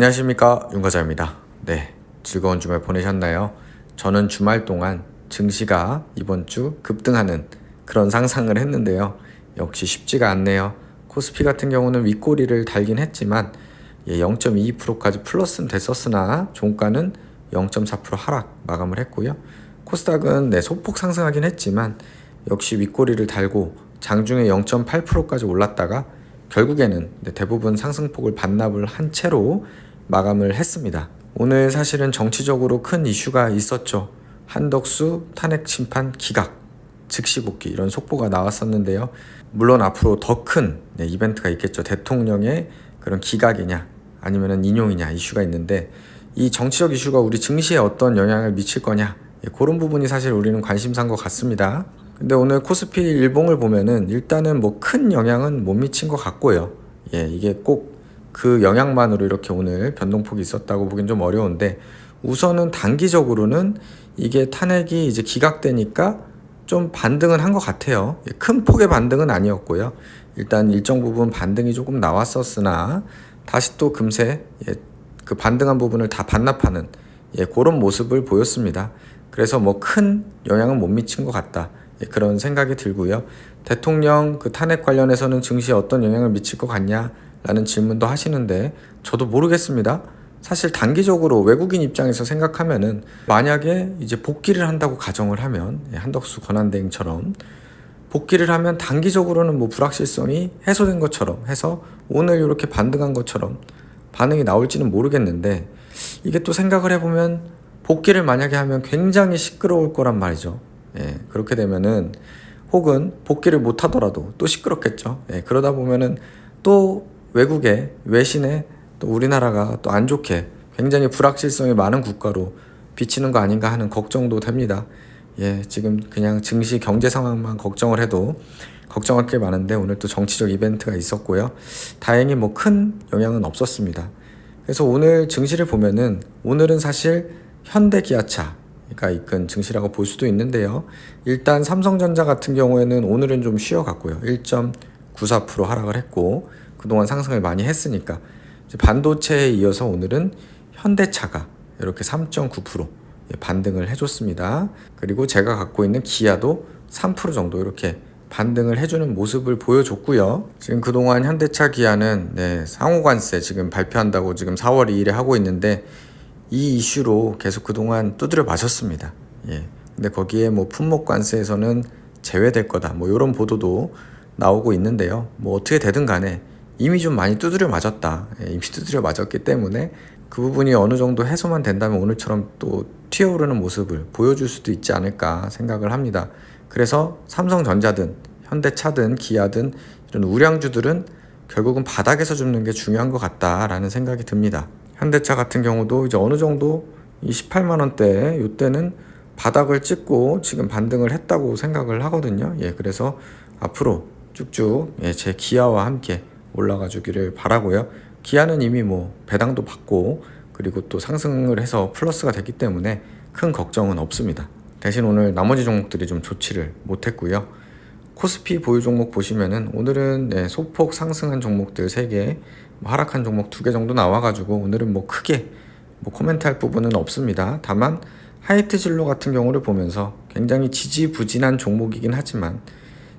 안녕하십니까, 윤과자입니다. 네, 즐거운 주말 보내셨나요? 저는 주말 동안 증시가 이번 주 급등하는 그런 상상을 했는데요. 역시 쉽지가 않네요. 코스피 같은 경우는 윗꼬리를 달긴 했지만 0.22%까지 플러스는 됐었으나 종가는 0.4% 하락 마감을 했고요. 코스닥은 소폭 상승하긴 했지만 역시 윗꼬리를 달고 장중에 0.8%까지 올랐다가 결국에는 대부분 상승폭을 반납을 한 채로 마감을 했습니다. 오늘 사실은 정치적으로 큰 이슈가 있었죠. 한덕수 탄핵 심판 기각, 즉시 복귀 이런 속보가 나왔었는데요. 물론 앞으로 더 큰 이벤트가 있겠죠. 대통령의 그런 기각이냐 아니면 인용이냐 이슈가 있는데 이 정치적 이슈가 우리 증시에 어떤 영향을 미칠 거냐 그런 부분이 사실 우리는 관심사인 것 같습니다. 근데 오늘 코스피 일봉을 보면은 일단은 뭐 큰 영향은 못 미친 것 같고요. 이게 꼭 그 영향만으로 이렇게 오늘 변동폭이 있었다고 보긴 좀 어려운데 우선은 단기적으로는 이게 탄핵이 이제 기각되니까 좀 반등은 한 것 같아요. 큰 폭의 반등은 아니었고요. 일단 일정 부분 반등이 조금 나왔었으나 다시 또 금세 그 반등한 부분을 다 반납하는 그런 모습을 보였습니다. 그래서 뭐 큰 영향은 못 미친 것 같다. 그런 생각이 들고요. 대통령 그 탄핵 관련해서는 증시에 어떤 영향을 미칠 것 같냐라는 질문도 하시는데 저도 모르겠습니다. 사실 단기적으로 외국인 입장에서 생각하면은 만약에 이제 복귀를 한다고 가정을 하면 한덕수 권한대행처럼 복귀를 하면 단기적으로는 뭐 불확실성이 해소된 것처럼 해서 오늘 이렇게 반등한 것처럼 반응이 나올지는 모르겠는데 이게 또 생각을 해보면 복귀를 만약에 하면 굉장히 시끄러울 거란 말이죠. 그렇게 되면은 혹은 복귀를 못 하더라도 또 시끄럽겠죠. 그러다 보면은 또 외국의 외신에 또 우리나라가 또 안 좋게 굉장히 불확실성이 많은 국가로 비치는 거 아닌가 하는 걱정도 됩니다. 지금 그냥 증시 경제 상황만 걱정을 해도 걱정할 게 많은데 오늘 또 정치적 이벤트가 있었고요. 다행히 뭐 큰 영향은 없었습니다. 그래서 오늘 증시를 보면은 오늘은 사실 현대기아차가 이끈 증시라고 볼 수도 있는데요. 일단 삼성전자 같은 경우에는 오늘은 좀 쉬어갔고요. 1.94% 하락을 했고 그동안 상승을 많이 했으니까 반도체에 이어서 오늘은 현대차가 이렇게 3.9% 반등을 해줬습니다. 그리고 제가 갖고 있는 기아도 3% 정도 이렇게 반등을 해주는 모습을 보여줬고요. 지금 그동안 현대차 기아는 상호관세 지금 발표한다고 지금 4월 2일에 하고 있는데 이 이슈로 계속 그동안 두드려 맞았습니다. 근데 거기에 뭐 품목관세에서는 제외될 거다 뭐 이런 보도도 나오고 있는데요. 뭐 어떻게 되든 간에 이미 좀 많이 두드려 맞았다. 이미 두드려 맞았기 때문에 그 부분이 어느 정도 해소만 된다면 오늘처럼 또 튀어오르는 모습을 보여줄 수도 있지 않을까 생각을 합니다. 그래서 삼성전자든 현대차든 기아든 이런 우량주들은 결국은 바닥에서 줍는 게 중요한 것 같다라는 생각이 듭니다. 현대차 같은 경우도 이제 어느 정도 이 18만 원대 이때는 바닥을 찍고 지금 반등을 했다고 생각을 하거든요. 그래서 앞으로 쭉쭉 제 기아와 함께 올라가 주기를 바라고요. 기아는 이미 뭐 배당도 받고 그리고 또 상승을 해서 플러스가 됐기 때문에 큰 걱정은 없습니다. 대신 오늘 나머지 종목들이 좀 좋지를 못했고요. 코스피 보유 종목 보시면은 오늘은 소폭 상승한 종목들 3개, 하락한 종목 2개 정도 나와가지고 오늘은 뭐 크게 코멘트할 부분은 없습니다. 다만 하이트 진로 같은 경우를 보면서 굉장히 지지부진한 종목이긴 하지만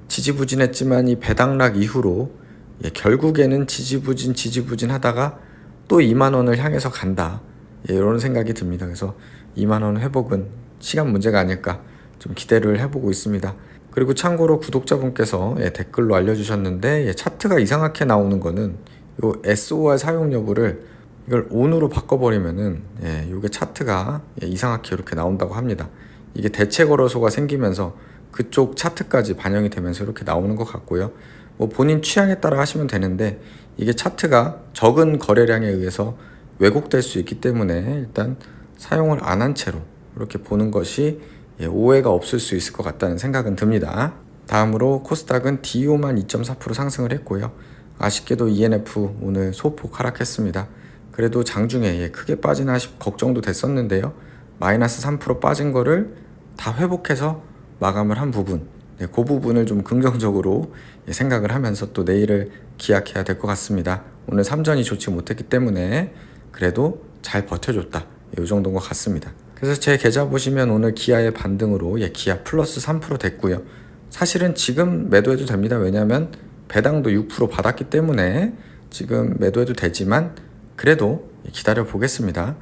지지부진했지만 이 배당락 이후로 결국에는 지지부진 하다가 또 2만 원을 향해서 간다. 이런 생각이 듭니다. 그래서 2만 원 회복은 시간 문제가 아닐까 좀 기대를 해보고 있습니다. 그리고 참고로 구독자분께서 댓글로 알려주셨는데 차트가 이상하게 나오는 거는 요 SOR 사용 여부를 이걸 ON으로 바꿔버리면은 요게 차트가 이상하게 이렇게 나온다고 합니다. 이게 대체 거래소가 생기면서 그쪽 차트까지 반영이 되면서 이렇게 나오는 것 같고요. 뭐 본인 취향에 따라 하시면 되는데 이게 차트가 적은 거래량에 의해서 왜곡될 수 있기 때문에 일단 사용을 안 한 채로 이렇게 보는 것이 오해가 없을 수 있을 것 같다는 생각은 듭니다. 다음으로 코스닥은 DO만 2.4% 상승을 했고요. 아쉽게도 ENF 오늘 소폭 하락했습니다. 그래도 장중에 크게 빠지나 걱정도 됐었는데요. 마이너스 3% 빠진 거를 다 회복해서 마감을 한 부분, 그 부분을 좀 긍정적으로 생각을 하면서 또 내일을 기약해야 될 것 같습니다. 오늘 삼전이 좋지 못했기 때문에 그래도 잘 버텨줬다. 이 정도인 것 같습니다. 그래서 제 계좌 보시면 오늘 기아의 반등으로 기아 플러스 3% 됐고요. 사실은 지금 매도해도 됩니다. 왜냐하면 배당도 6% 받았기 때문에 지금 매도해도 되지만 그래도 기다려 보겠습니다.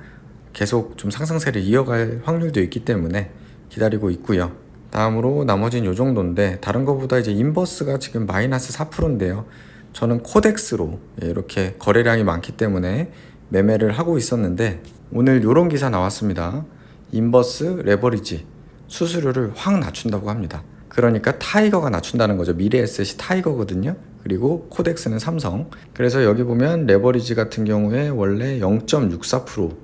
계속 좀 상승세를 이어갈 확률도 있기 때문에 기다리고 있고요. 다음으로 나머지는 요 정도인데 다른 것보다 이제 인버스가 지금 마이너스 4%인데요. 저는 코덱스로 이렇게 거래량이 많기 때문에 매매를 하고 있었는데 오늘 요런 기사 나왔습니다. 인버스 레버리지 수수료를 확 낮춘다고 합니다. 그러니까 타이거가 낮춘다는 거죠. 미래에셋이 타이거거든요. 그리고 코덱스는 삼성. 그래서 여기 보면 레버리지 같은 경우에 원래 0.64%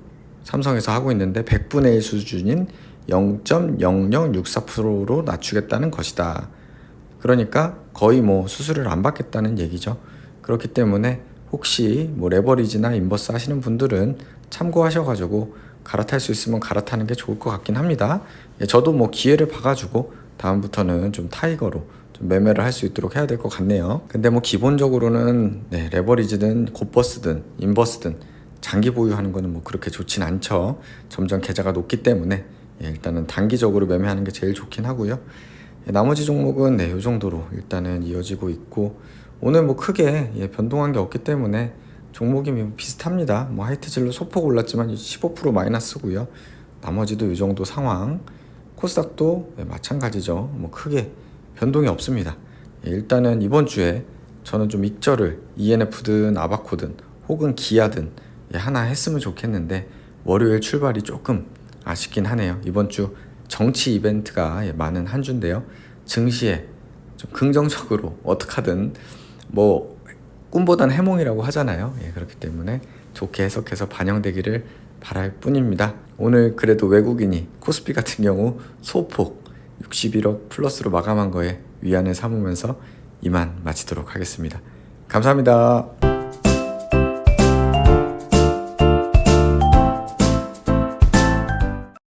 삼성에서 하고 있는데 100분의 1 수준인 0.0064%로 낮추겠다는 것이다. 그러니까 거의 뭐 수수료를 안 받겠다는 얘기죠. 그렇기 때문에 혹시 뭐 레버리지나 인버스 하시는 분들은 참고하셔가지고 갈아탈 수 있으면 갈아타는 게 좋을 것 같긴 합니다. 저도 뭐 기회를 봐가지고 다음부터는 좀 타이거로 좀 매매를 할 수 있도록 해야 될 것 같네요. 근데 뭐 기본적으로는 레버리지든 곧버스든 인버스든 장기 보유하는 거는 뭐 그렇게 좋진 않죠. 점점 계좌가 높기 때문에 일단은 단기적으로 매매하는 게 제일 좋긴 하고요. 나머지 종목은 이 정도로 일단은 이어지고 있고 오늘 뭐 크게 변동한 게 없기 때문에 종목이 비슷합니다. 뭐 하이트진로 소폭 올랐지만 15% 마이너스고요. 나머지도 이 정도 상황. 코스닥도 마찬가지죠. 뭐 크게 변동이 없습니다. 일단은 이번 주에 저는 좀 익절을 ENF든 아바코든 혹은 기아든 하나 했으면 좋겠는데 월요일 출발이 조금 아쉽긴 하네요. 이번 주 정치 이벤트가 많은 한 주인데요. 증시에 좀 긍정적으로 어떻게든 뭐 꿈보단 해몽이라고 하잖아요. 그렇기 때문에 좋게 해석해서 반영되기를 바랄 뿐입니다. 오늘 그래도 외국인이 코스피 같은 경우 소폭 61억 플러스로 마감한 거에 위안을 삼으면서 이만 마치도록 하겠습니다. 감사합니다.